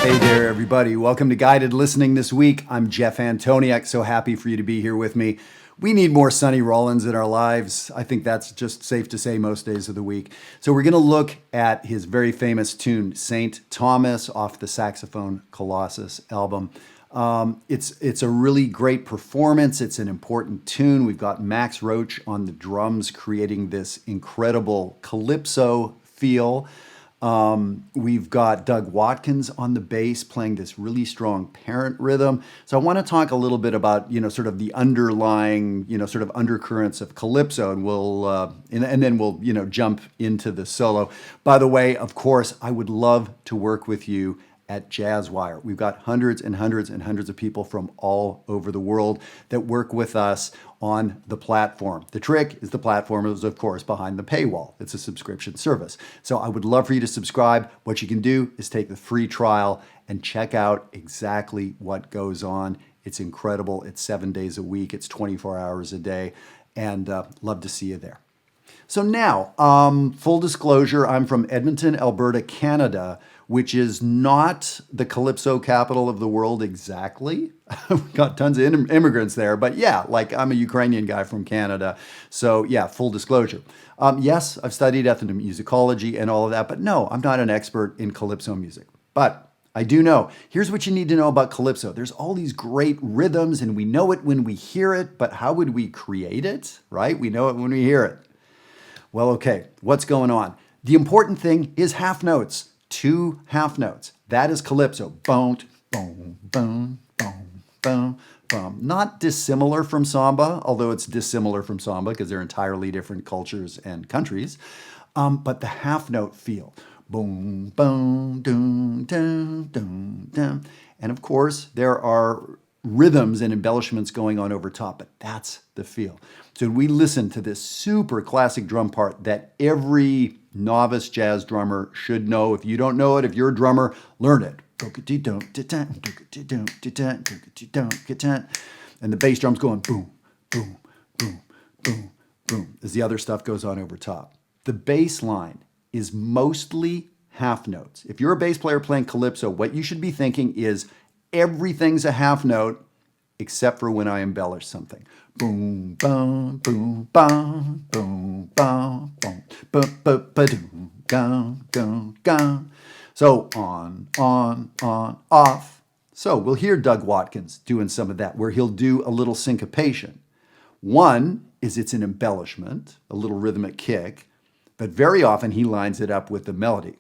Hey there, everybody. Welcome to Guided Listening this week. I'm Jeff Antoniuk. So happy for you to be here with me. We need more Sonny Rollins in our lives. I think that's just safe to say most days of the week. So we're going to look at his very famous tune, St. Thomas, off the Saxophone Colossus album. It's a really great performance. It's an important tune. We've got Max Roach on the drums creating this incredible Calypso feel. We've got Doug Watkins on the bass playing this really strong parent rhythm. So I want to talk a little bit about, sort of the underlying, sort of undercurrents of Calypso, and and then we'll, jump into the solo. By the way, of course, I would love to work with you at Jazzwire. We've got hundreds and hundreds and hundreds of people from all over the world that work with us on the platform. The trick is the platform is, of course, behind the paywall. It's a subscription service. So I would love for you to subscribe. What you can do is take the free trial and check out exactly what goes on. It's incredible. It's 7 days a week. It's 24 hours a day. And love to see you there. So now, full disclosure, I'm from Edmonton, Alberta, Canada, which is not the Calypso capital of the world exactly. We've got tons of immigrants there, but yeah, like I'm a Ukrainian guy from Canada. So yeah, full disclosure. Yes, I've studied ethnomusicology and all of that, but no, I'm not an expert in Calypso music. But I do know, here's what you need to know about Calypso. There's all these great rhythms and we know it when we hear it, but how would we create it, right? We know it when we hear it. Well, okay, what's going on? The important thing is half notes. 2 half notes. That is Calypso. Boom, boom, boom, boom, boom, boom. Not dissimilar from samba, although it's dissimilar from samba because they're entirely different cultures and countries. But the half note feel. Boom, boom, doom, doom, doom, doom. And of course, there are rhythms and embellishments going on over top, but that's the feel. So we listen to this super classic drum part that every novice jazz drummer should know. If you don't know it, if you're a drummer, learn it. And the bass drum's going boom, boom, boom, boom, boom, as the other stuff goes on over top. The bass line is mostly half notes. If you're a bass player playing Calypso, what you should be thinking is everything's a half note except for when I embellish something. Boom, boom, boom, boom, boom, boom, boom, boom, boom, boom, gong, gong, gong. So on, off. So we'll hear Doug Watkins doing some of that, where he'll do a little syncopation. One is it's an embellishment, a little rhythmic kick, but very often he lines it up with the melody.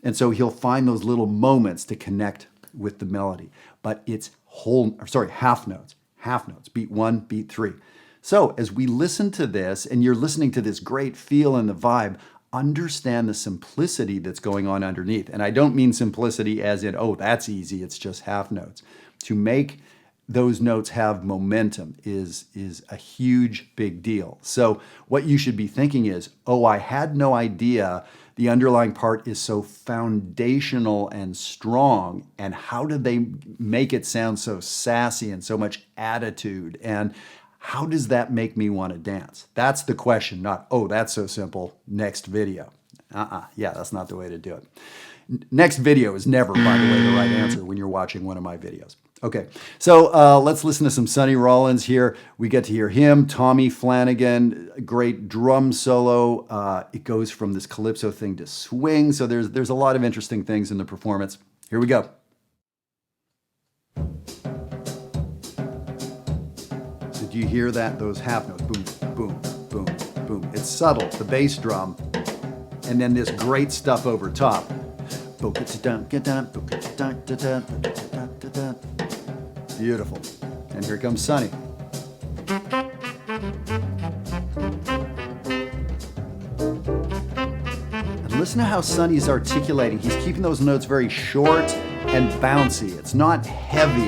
And so he'll find those little moments to connect with the melody. But it's half notes. Half notes. Beat 1, beat 3. So as we listen to this, and you're listening to this great feel and the vibe, understand the simplicity that's going on underneath. And I don't mean simplicity as in, oh, that's easy, it's just half notes. To make those notes have momentum is a huge, big deal. So what you should be thinking is, oh, I had no idea the underlying part is so foundational and strong, and how did they make it sound so sassy and so much attitude, and how does that make me want to dance? That's the question, not, oh, that's so simple, next video. Yeah, that's not the way to do it. Next video is never, by the way, the right answer when you're watching one of my videos. Okay, so let's listen to some Sonny Rollins here. We get to hear him, Tommy Flanagan, great drum solo. It goes from this Calypso thing to swing, so there's a lot of interesting things in the performance. Here we go. So do you hear that? Those half notes, boom, boom, boom, boom. It's subtle, the bass drum, and then this great stuff over top. Beautiful. And here comes Sonny. And listen to how Sonny's articulating. He's keeping those notes very short and bouncy. It's not heavy.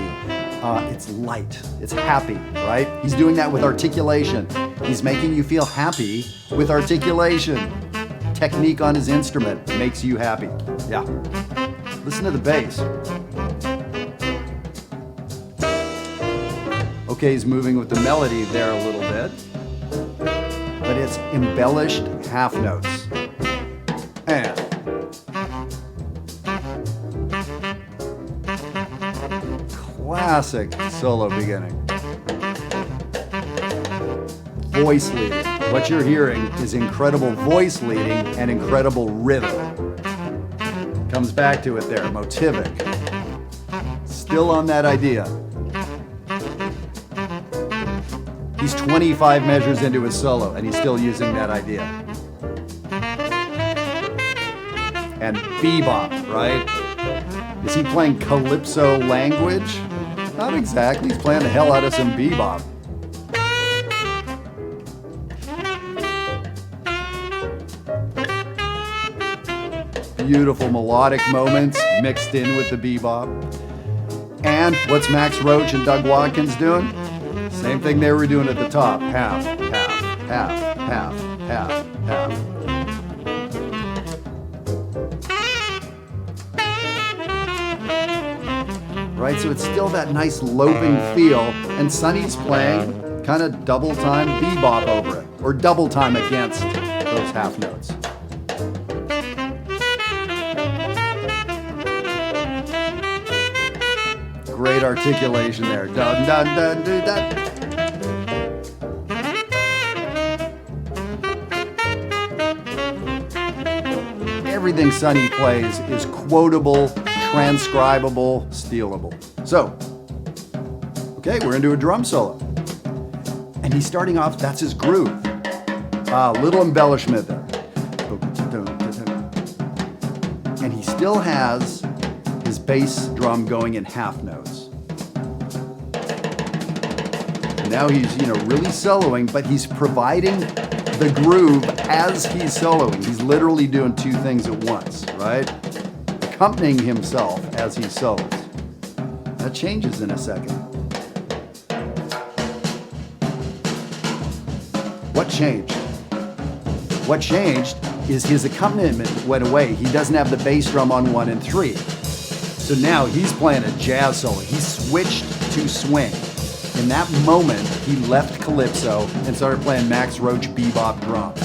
It's light. It's happy, right? He's doing that with articulation. He's making you feel happy with articulation. Technique on his instrument makes you happy. Yeah. Listen to the bass. Okay, he's moving with the melody there a little bit, but it's embellished half notes. And classic solo beginning. Voice leading. What you're hearing is incredible voice leading and incredible rhythm. Comes back to it there, motivic. Still on that idea. He's 25 measures into his solo and he's still using that idea. And bebop, right? Is he playing Calypso language? Not exactly. He's playing the hell out of some bebop. Beautiful melodic moments mixed in with the bebop. And what's Max Roach and Doug Watkins doing? Same thing they were doing at the top. Half, half, half, half, half, half. Right, so it's still that nice loping feel, and Sonny's playing kind of double time bebop over it, or double time against those half notes. Great articulation there. Dun dun dun dun dun. Everything Sonny plays is quotable, transcribable, stealable. So, okay, we're into a drum solo. And he's starting off, that's his groove. Little embellishment there. And he still has his bass drum going in half notes. And now he's, really soloing, but he's providing the groove as he's soloing. He's literally doing two things at once, right? Accompanying himself as he solos. That changes in a second. What changed? What changed is his accompaniment went away. He doesn't have the bass drum on 1 and 3. So now he's playing a jazz solo. He switched to swing. In that moment, he left Calypso and started playing Max Roach bebop drums.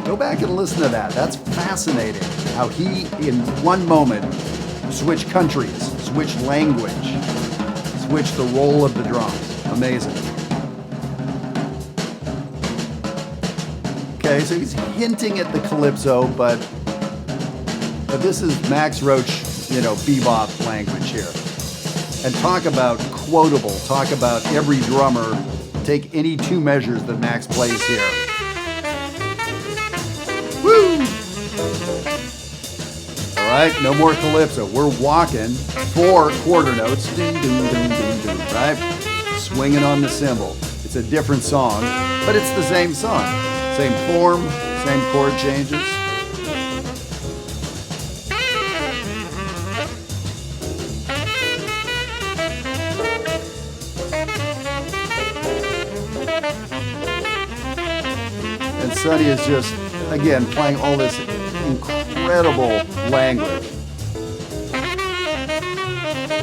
Go back and listen to that. That's fascinating. How he, in one moment, switched countries, switched language, switched the role of the drums. Amazing. Okay, so he's hinting at the Calypso, but this is Max Roach, bebop language here. And talk about quotable, talk about every drummer, take any two measures that Max plays here. Woo! All right, no more Calypso. We're walking 4 quarter notes, ding, ding, ding, ding, ding, right? Swinging on the cymbal. It's a different song, but it's the same song. Same form, same chord changes. And Sonny is just, again, playing all this incredible language.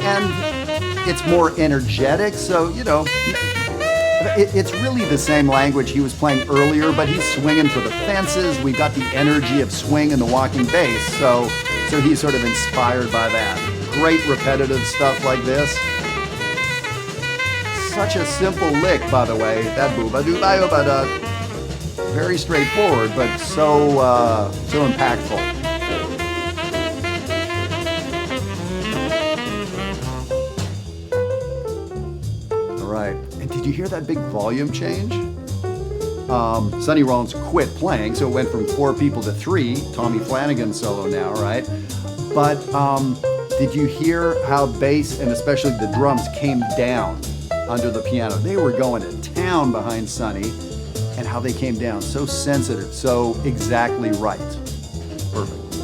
And it's more energetic, so, it's really the same language he was playing earlier, but he's swinging for the fences. We've got the energy of swing and the walking bass, so he's sort of inspired by that. Great repetitive stuff like this. Such a simple lick, by the way. That boo-ba-doo-ba-yo-ba-da. Very straightforward, but so impactful. All right, and did you hear that big volume change? Sonny Rollins quit playing, so it went from 4 people to 3. Tommy Flanagan solo now, right? But did you hear how bass and especially the drums came down under the piano? They were going to town behind Sonny. And how they came down, so sensitive, so exactly right. Perfect.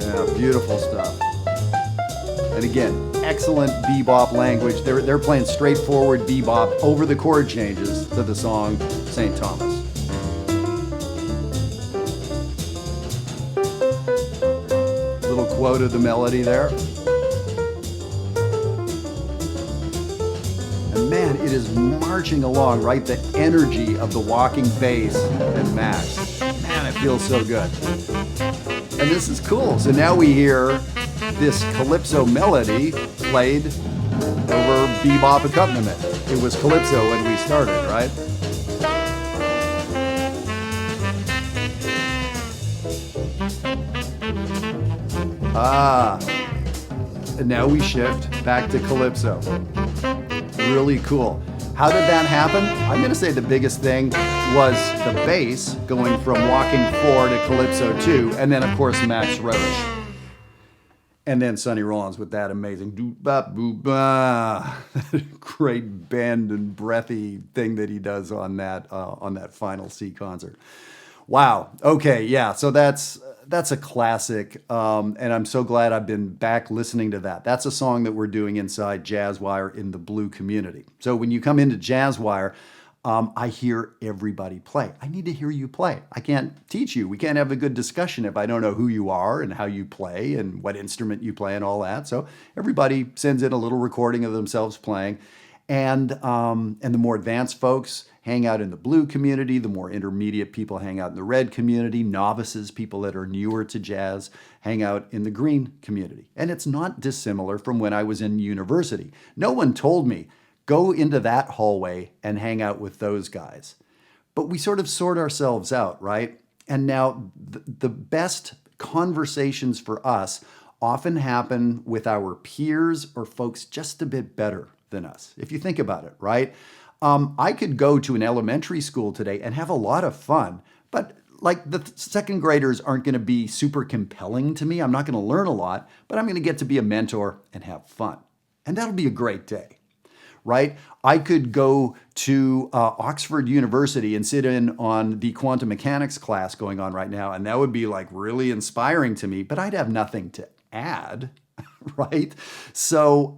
Yeah, beautiful stuff. And again, excellent bebop language. They're playing straightforward bebop over the chord changes to the song St. Thomas. Little flow to the melody there. And man, it is marching along, right? The energy of the walking bass and Max. Man, it feels so good. And this is cool. So now we hear this Calypso melody played over bebop accompaniment. It was Calypso when we started, right? And now we shift back to Calypso. Really cool. How did that happen? I'm going to say the biggest thing was the bass going from Walking 4 to Calypso 2, and then of course Max Roach. And then Sonny Rollins with that amazing doo-ba-boo-ba, great bend and breathy thing that he does on that final C concert. Wow. Okay. Yeah. So that's a classic, and I'm so glad I've been back listening to that. That's a song that we're doing inside Jazzwire in the Blue community. So when you come into Jazzwire, I hear everybody play. I need to hear you play. I can't teach you. We can't have a good discussion if I don't know who you are and how you play and what instrument you play and all that. So everybody sends in a little recording of themselves playing. And the more advanced folks hang out in the Blue community. The more intermediate people hang out in the Red community. Novices, people that are newer to jazz, hang out in the Green community. And it's not dissimilar from when I was in university. No one told me, go into that hallway and hang out with those guys. But we sort of sort ourselves out, right? And now the best conversations for us often happen with our peers or folks just a bit better than us, if you think about it, right? I could go to an elementary school today and have a lot of fun, but like the second graders aren't going to be super compelling to me. I'm not going to learn a lot, but I'm going to get to be a mentor and have fun. And that'll be a great day, right? I could go to Oxford University and sit in on the quantum mechanics class going on right now, and that would be like really inspiring to me, but I'd have nothing to add, right? So,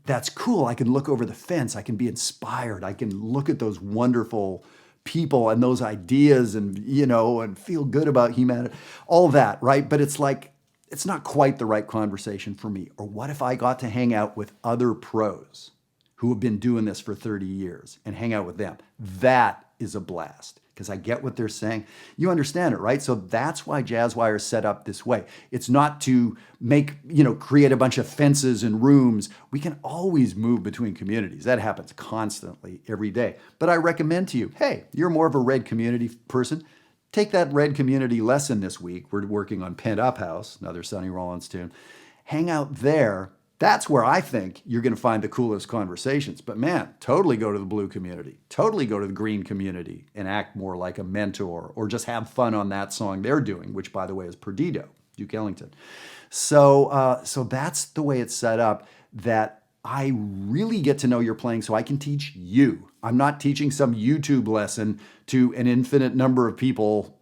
that's cool. I can look over the fence. I can be inspired. I can look at those wonderful people and those ideas and, and feel good about humanity, all that, right? But it's like, it's not quite the right conversation for me. Or what if I got to hang out with other pros who have been doing this for 30 years and hang out with them? That is a blast because I get what they're saying. You understand it, right? So that's why Jazzwire is set up this way. It's not to create a bunch of fences and rooms. We can always move between communities. That happens constantly every day. But I recommend to you, hey, you're more of a Red community person. Take that Red community lesson this week. We're working on Pent Up House, another Sonny Rollins tune. Hang out there. That's where I think you're going to find the coolest conversations. But man, totally go to the Blue community. Totally go to the Green community and act more like a mentor or just have fun on that song they're doing, which, by the way, is Perdido, Duke Ellington. So that's the way it's set up, that I really get to know your playing so I can teach you. I'm not teaching some YouTube lesson to an infinite number of people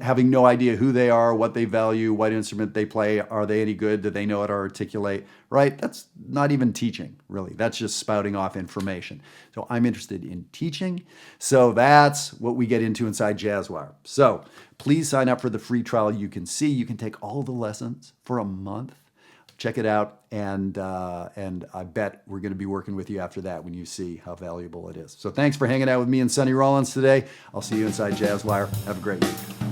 having no idea who they are, what they value, what instrument they play. Are they any good? Do they know how to articulate? Right? That's not even teaching, really. That's just spouting off information. So I'm interested in teaching. So that's what we get into inside Jazzwire. So please sign up for the free trial. You can take all the lessons for a month. Check it out, and I bet we're going to be working with you after that when you see how valuable it is. So thanks for hanging out with me and Sonny Rollins today. I'll see you inside Jazzwire. Have a great week.